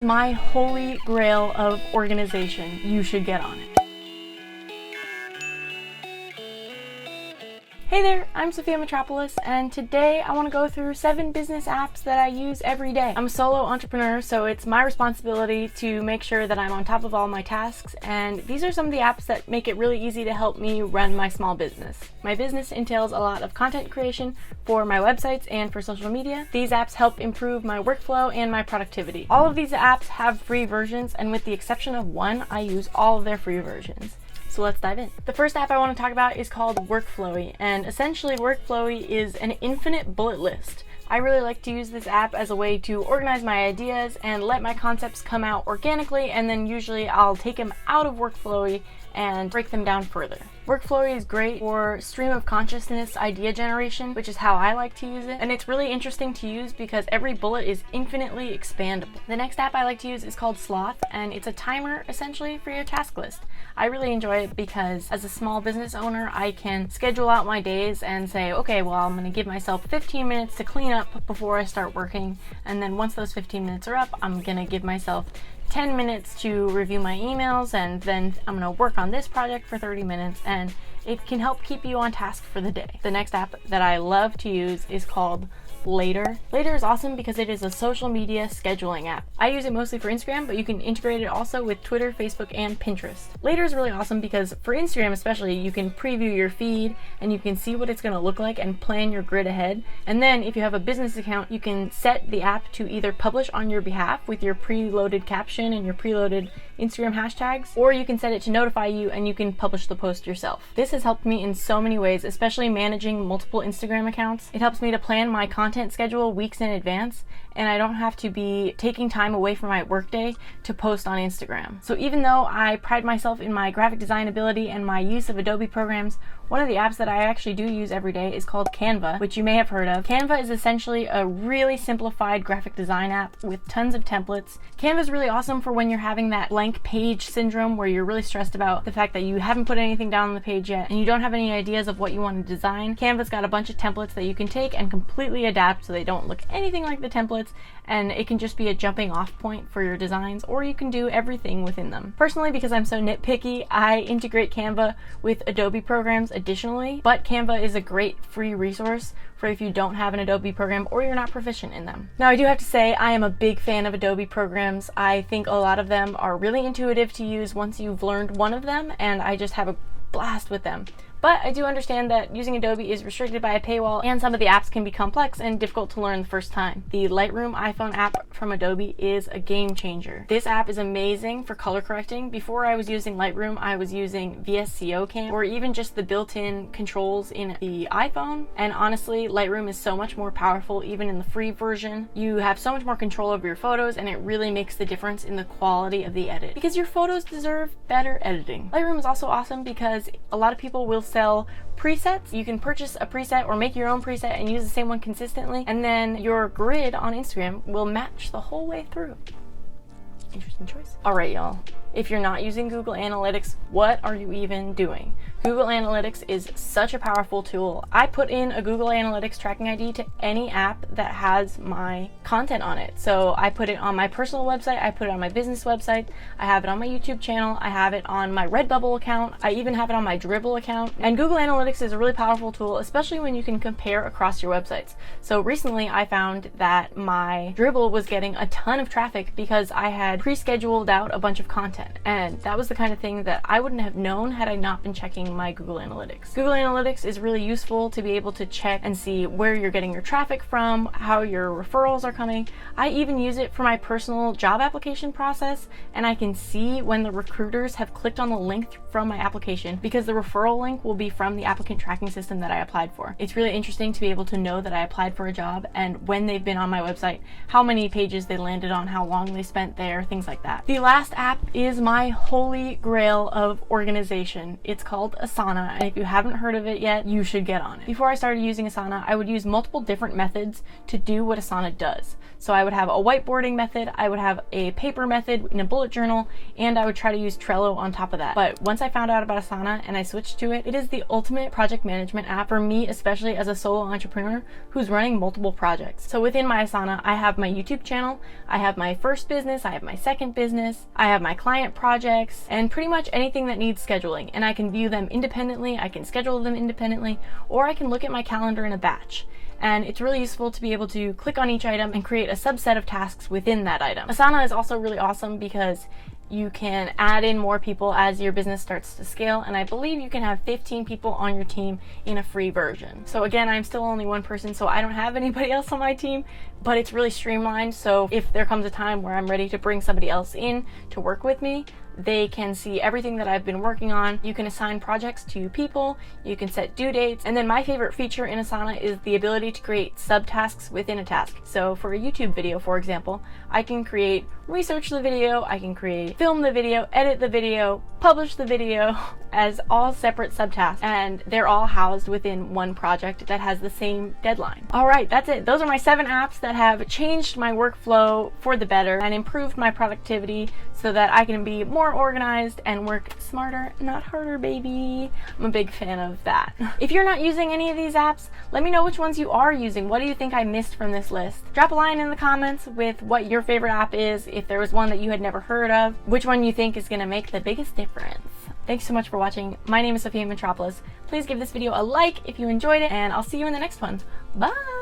My holy grail of organization. You should get on it. Hey there, I'm Sophia Mitropoulos, and today I want to go through 7 business apps that I use every day. I'm a solo entrepreneur, so it's my responsibility to make sure that I'm on top of all my tasks, and these are some of the apps that make it really easy to help me run my small business. My business entails a lot of content creation for my websites and for social media. These apps help improve my workflow and my productivity. All of these apps have free versions, and with the exception of one, I use all of their free versions. So let's dive in. The first app I want to talk about is called Workflowy, and essentially Workflowy is an infinite bullet list. I really like to use this app as a way to organize my ideas and let my concepts come out organically, and then usually I'll take them out of Workflowy and break them down further. Workflowy is great for stream of consciousness idea generation, which is how I like to use it, and it's really interesting to use because every bullet is infinitely expandable. The next app I like to use is called Sloth, and it's a timer essentially for your task list. I really enjoy it because as a small business owner, I can schedule out my days and say, okay, well, I'm gonna give myself 15 minutes to clean up before I start working, and then once those 15 minutes are up, I'm gonna give myself 10 minutes to review my emails, and then I'm gonna work on this project for 30 minutes, and it can help keep you on task for the day. The next app that I love to use is called Later. Later is awesome because it is a social media scheduling app. I use it mostly for Instagram, but you can integrate it also with Twitter, Facebook, and Pinterest. Later is really awesome because for Instagram especially, you can preview your feed and you can see what it's going to look like and plan your grid ahead. And then if you have a business account, you can set the app to either publish on your behalf with your preloaded caption and your preloaded Instagram hashtags, or you can set it to notify you and you can publish the post yourself. This has helped me in so many ways, especially managing multiple Instagram accounts. It helps me to plan my content schedule weeks in advance, and I don't have to be taking time away from my workday to post on Instagram. So even though I pride myself in my graphic design ability and my use of Adobe programs, one of the apps that I actually do use every day is called Canva, which you may have heard of. Canva is essentially a really simplified graphic design app with tons of templates. Canva is really awesome for when you're having that blank page syndrome where you're really stressed about the fact that you haven't put anything down on the page yet and you don't have any ideas of what you want to design. Canva's got a bunch of templates that you can take and completely adapt so they don't look anything like the templates, and it can just be a jumping off point for your designs, or you can do everything within them. Personally, because I'm so nitpicky, I integrate Canva with Adobe programs additionally, but Canva is a great free resource for if you don't have an Adobe program or you're not proficient in them. Now, I do have to say I am a big fan of Adobe programs. I think a lot of them are really intuitive to use once you've learned one of them, and I just have a blast with them. But I do understand that using Adobe is restricted by a paywall, and some of the apps can be complex and difficult to learn the first time. The Lightroom iPhone app from Adobe is a game changer. This app is amazing for color correcting. Before I was using Lightroom, I was using VSCO Cam or even just the built-in controls in the iPhone. And honestly, Lightroom is so much more powerful even in the free version. You have so much more control over your photos, and it really makes the difference in the quality of the edit because your photos deserve better editing. Lightroom is also awesome because a lot of people will sell presets. You can purchase a preset or make your own preset and use the same one consistently, and then your grid on Instagram will match the whole way through. Interesting choice. All right, y'all. If you're not using Google Analytics, what are you even doing? Google Analytics is such a powerful tool. I put in a Google Analytics tracking ID to any app that has my content on it. So I put it on my personal website, I put it on my business website, I have it on my YouTube channel, I have it on my Redbubble account, I even have it on my Dribbble account. And Google Analytics is a really powerful tool, especially when you can compare across your websites. So recently I found that my Dribbble was getting a ton of traffic because I had pre-scheduled out a bunch of content. And that was the kind of thing that I wouldn't have known had I not been checking my Google Analytics. Google Analytics is really useful to be able to check and see where you're getting your traffic from, how your referrals are coming. I even use it for my personal job application process, and I can see when the recruiters have clicked on the link from my application because the referral link will be from the applicant tracking system that I applied for. It's really interesting to be able to know that I applied for a job and when they've been on my website, how many pages they landed on, how long they spent there, things like that. The last app is my holy grail of organization. It's called Asana, and if you haven't heard of it yet, you should get on it. Before I started using Asana, I would use multiple different methods to do what Asana does. So I would have a whiteboarding method, I would have a paper method in a bullet journal, and I would try to use Trello on top of that. But once I found out about Asana and I switched to it, it is the ultimate project management app for me, especially as a solo entrepreneur who's running multiple projects. So within my Asana, I have my YouTube channel, I have my first business, I have my second business, I have my client projects, and pretty much anything that needs scheduling. And I can view them independently, I can schedule them independently, or I can look at my calendar in a batch. And it's really useful to be able to click on each item and create a subset of tasks within that item. Asana is also really awesome because you can add in more people as your business starts to scale, and I believe you can have 15 people on your team in a free version. So again, I'm still only one person, so I don't have anybody else on my team, but it's really streamlined, so if there comes a time where I'm ready to bring somebody else in to work with me, they can see everything that I've been working on. You can assign projects to people, you can set due dates, and then my favorite feature in Asana is the ability to create subtasks within a task. So for a YouTube video, for example, I can create research the video, I can create film the video, edit the video, publish the video as all separate subtasks, and they're all housed within one project that has the same deadline. All right, that's it. Those are my 7 apps that have changed my workflow for the better and improved my productivity so that I can be more organized and work smarter, not harder, baby. I'm a big fan of that. If you're not using any of these apps, let me know which ones you are using. What do you think I missed from this list? Drop a line in the comments with what your favorite app is, if there was one that you had never heard of, which one you think is gonna make the biggest difference. Thanks so much for watching. My name is Sophia Mitropoulos. Please give this video a like if you enjoyed it, and I'll see you in the next one. Bye!